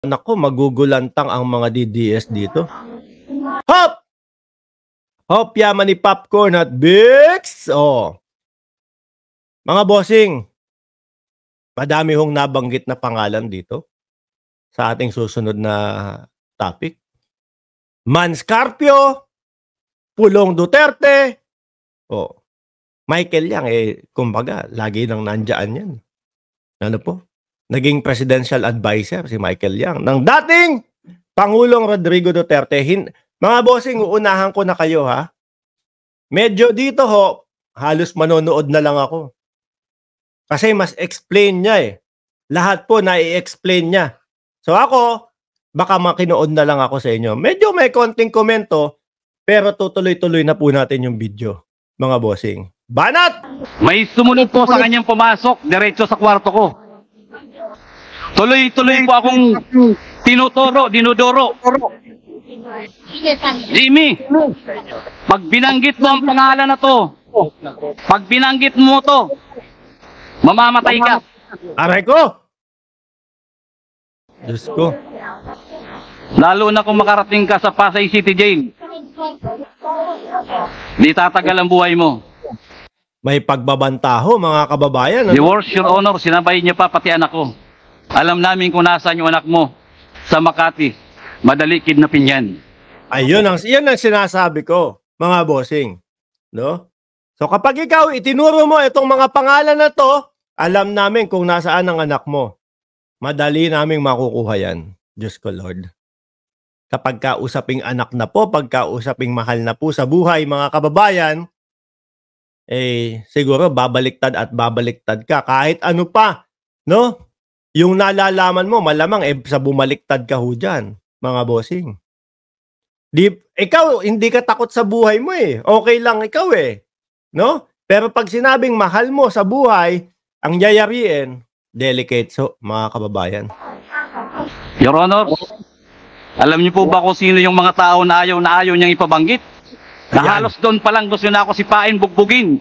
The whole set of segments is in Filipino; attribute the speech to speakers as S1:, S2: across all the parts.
S1: Naku, magugulantang ang mga DDS dito. Hop! Hop, yaman ni Popcorn at Bix! Oh. Mga bossing, madami hong nabanggit na pangalan dito sa ating susunod na topic. Manscarpio, Pulong Duterte, oh. Michael Yang, kumbaga, lagi nang nandiyan yan. Ano po? Naging presidential advisor si Michael Yang ng dating Pangulong Rodrigo Duterte. Mga bossing, uunahan ko na kayo ha. Medyo dito ho, halos manonood na lang ako. Kasi mas explain niya eh. Lahat po na-i-explain niya. So ako, baka makinood na lang ako sa inyo. Medyo may konting komento, pero tutuloy-tuloy na po natin yung video. Mga bossing. Banat!
S2: May sumunod po sa kanyang pumasok, diretso sa kwarto ko. Tuloy-tuloy po akong dinudoro. Jimmy, pag binanggit mo ang pangalan na to, pag binanggit mo to, mamamatay ka.
S1: Aray ko! Diyos ko.
S2: Lalo na kung makarating ka sa Pasay City Jail. Di tatagal ang buhay mo.
S1: May pagbabantaho, mga kababayan.
S2: The worst, Your Honor, sinabay niya pa pati anak ko. Alam namin kung nasaan yung anak mo. Sa Makati. Madali kidnapin yan.
S1: Ayun yan ang sinasabi ko, mga bossing. No? So kapag ikaw itinuro mo itong mga pangalan na to, alam namin kung nasaan ang anak mo. Madali naming makukuha yan. Diyos ko, Lord. Kapag kausaping anak na po, pagkausaping mahal na po sa buhay, mga kababayan, siguro babaliktad at babaliktad ka. Kahit ano pa, no? Yung nalalaman mo, malamang sa bumaliktad ka ho dyan, mga bossing. Ikaw, hindi ka takot sa buhay mo eh. Okay lang ikaw eh. No? Pero pag sinabing mahal mo sa buhay, ang yayariin, delicate so, mga kababayan.
S2: Your Honor, alam niyo po ba kung sino yung mga tao na ayaw niyang ipabanggit? Na halos doon pa lang gusto na ako sipain, bugbugin.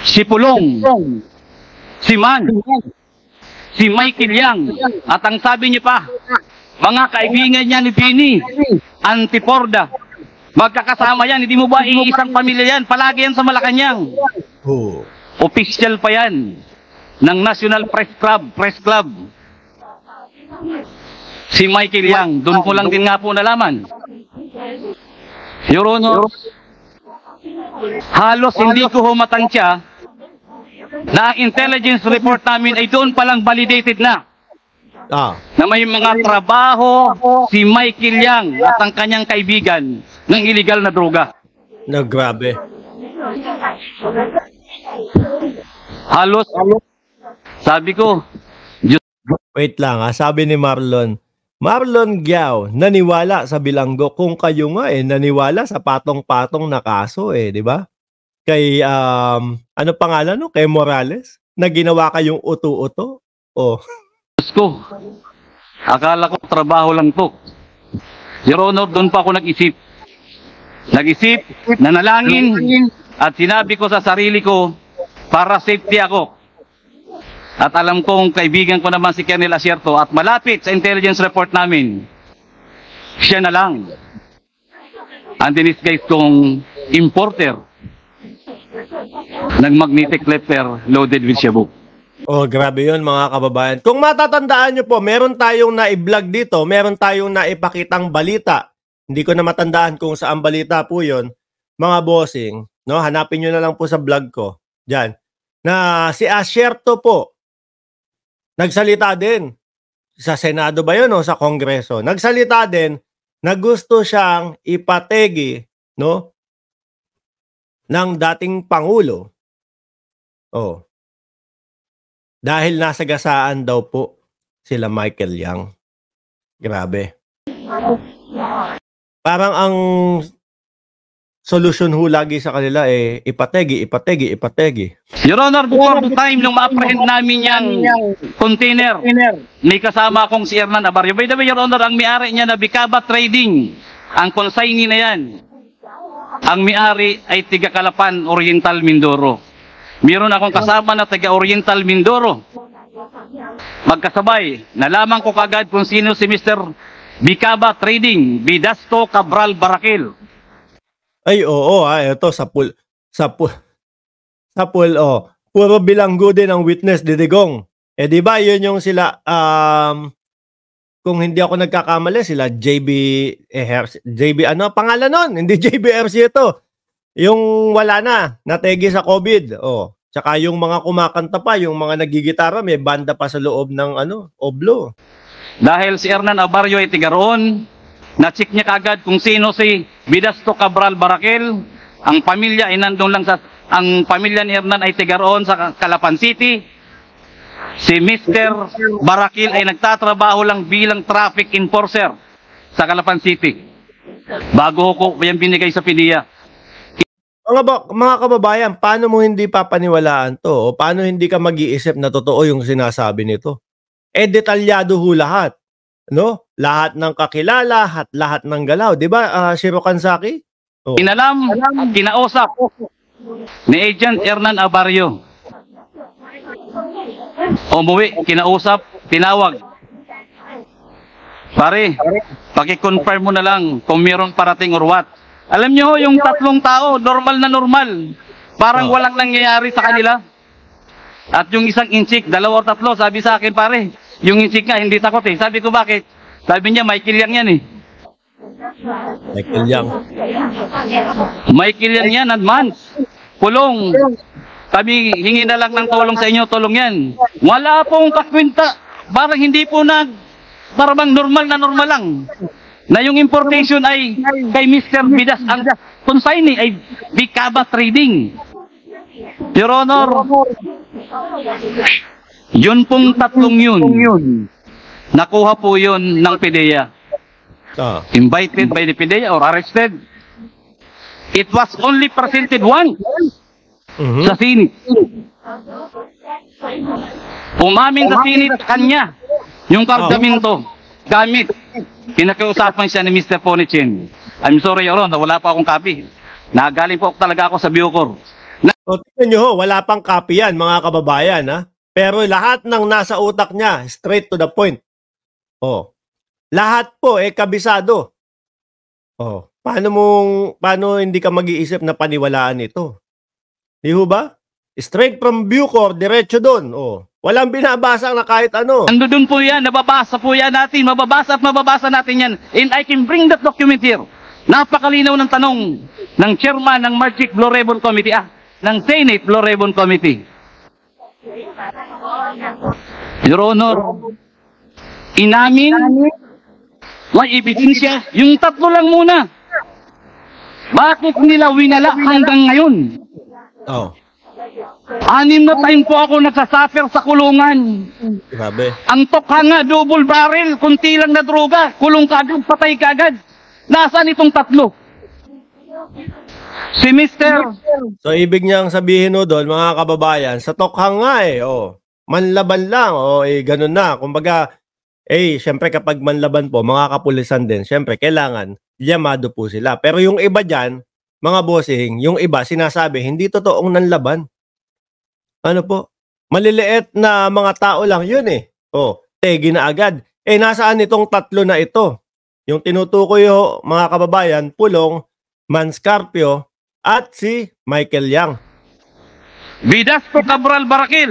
S2: Si Pulong, si Man, si Michael Yang, at ang sabi niya pa, mga kaibigan niya ni Bini, Antiporda, magkakasama yan, hindi mo ba iisang pamilya yan, palagi yan sa Malacanang.
S1: Oh.
S2: Official pa yan, ng National Press Club. Si Michael Yang, doon ko lang din nga po nalaman. Your Honor, halos hindi ko humatansya na ang intelligence report namin ay doon palang validated na. Na may mga trabaho si Michael Yang at ang kanyang kaibigan ng illegal na droga.
S1: Na grabe.
S2: Halos, sabi ko,
S1: wait lang ha, sabi ni Marlon Giao, naniwala sa bilanggo kung kayo nga naniwala sa patong-patong na kaso di ba? Kay, ano pangalan no? Kay Morales? Na ginawa kayong uto-uto? Oh.
S2: Diyos ko, akala ko trabaho lang to. Your Honor, doon pa ako nag-isip. Nanalangin, at sinabi ko sa sarili ko, para safety ako. At alam kong kaibigan ko naman si Colonel Asierto at malapit sa intelligence report namin, siya na lang ang dinisguise kong importer ng magnetic letter loaded with shabu.
S1: Oh, grabe yun mga kababayan. Kung matatandaan nyo po, meron tayong na-vlog dito, meron tayong naipakitang balita. Hindi ko na matandaan kung saan balita po yun. Mga bossing, no? Hanapin nyo na lang po sa vlog ko. Diyan. Na si Asierto po, nagsalita din. Sa Senado ba yun o sa Kongreso? Nagsalita din na gusto siyang ipategi, no? Ng dating Pangulo. Oh. Dahil nasa gasaan daw po sila Michael Yang. Grabe. Parang ang solusyon ho lagi sa kanila ipategi.
S2: Your Honor, before the time nung ma-apprehend namin yung container, may kasama akong si Hernan Abarrio. By the way, Your Honor, ang may-ari niya na Bicaba Trading, ang consignee na yan, ang may-ari ay Tiga Calapan, Oriental, Mindoro. Meron akong kasama na taga Oriental, Mindoro. Magkasabay, nalaman ko kagad kung sino si Mr. Bicaba Trading, Vidasto Cabral Barakil.
S1: Ay, oo, ito sa pool, puro bilanggo din ang witness, Didigong. Di ba, yun yung sila, kung hindi ako nagkakamali, sila JB, ano, pangalan nun? Hindi JBRC ito. Yung wala na, nategi sa COVID. Tsaka yung mga kumakanta pa, yung mga nagigitara, may banda pa sa loob ng, oblo.
S2: Dahil si Hernan Abarrio ay tiga roon, na-check niya kagad kung sino si Vidasto Cabral Barakil. Ang pamilya ay nandun lang ang pamilya ni Hernan ay tiga roon sa Calapan City. Si Mr. Barakil ay nagtatrabaho lang bilang traffic enforcer sa Calapan City. Bago ko yan binigay sa PDEA.
S1: Mga kababayan, paano mo hindi papaniwalaan to? O paano hindi ka mag-iisip na totoo yung sinasabi nito? Detalyado ho lahat. No? Lahat ng kakilala, lahat ng galaw. Di ba, Shiro Kansaki?
S2: Inalam at kinausap ni Agent Hernan Abarrio. Umuwi, kinausap, tinawag. Pare, paki-confirm mo na lang kung mayroong parating or what. Alam nyo, yung tatlong tao, normal na normal. Parang walang nangyayari sa kanila. At yung isang inchik, 2 o 3, sabi sa akin, pare, yung inchik nga, hindi takot eh. Sabi ko, bakit? Sabi niya, Michael Yang yan eh.
S1: Michael Yang.
S2: Michael Yang yan, advance. Kulong. Sabi, hingi na lang ng tulong sa inyo, tulong yan. Wala pong kakwenta. Parang hindi po parang normal na normal lang. Na yung importation ay kay Mr. Vidas, ang consignee ay Bicaba Trading. Your Honor, yun pong tatlong yun. Nakuha po yun ng PDEA. Invited by the PDEA or arrested. It was only presented once sa Senate. Umamin sa Senate kanya yung kargamento gamit. Kinakiusapan siya ni Mr. Ponichin. I'm sorry, Your Honor, wala pa akong copy. Nagaling po talaga ako sa Bucor.
S1: Tingnan nyo ho, wala pang copy yan, mga kababayan. Pero lahat ng nasa utak niya, straight to the point. Lahat po, kabisado. Paano hindi ka mag-iisip na paniwalaan ito? Di ho ba? Straight from Bucor, diretso doon. Walang binabasa na kahit ano.
S2: Ando doon po yan, nababasa po yan natin, mababasa at mababasa natin yan. And I can bring that document here. Napakalinaw ng tanong ng chairman ng Magic Blue Ribbon Committee, ng Senate Blue Ribbon Committee. Your Honor, inamin, may ebidensya, yung tatlo lang muna. Bakit nila winala hanggang ngayon? 6 na time po ako nagsasuffer sa kulungan.
S1: Grabe.
S2: Ang tokha nga, double barrel, kunti lang na droga, kulong kagad, patay kagad. Nasaan itong tatlo? Si Mr.
S1: So, ibig niyang sabihin doon, mga kababayan, sa tokhang nga manlaban lang, ganun na. Kumbaga, syempre kapag manlaban po, mga kapulisan din, syempre, kailangan, llamado po sila. Pero yung iba dyan, mga bossing, yung iba, sinasabi, hindi totoong nanlaban. Ano po? Maliliit na mga tao lang yun tegi na agad. Nasaan itong tatlo na ito? Yung tinutukoy mga kababayan, Pulong, Manscarpio, at si Michael Yang.
S2: Vidasto Cabral Barakil,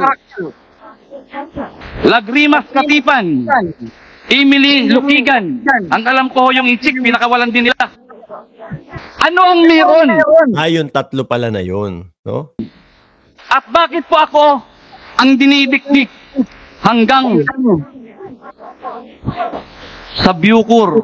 S2: Lagrimas Katipan, Emily Lukigan. Ang alam ko yung inchik, pinakawalan din nila. Ano ang meron?
S1: Yung tatlo pala na yun. No?
S2: At bakit po ako ang dinidikdik hanggang sa Bucor?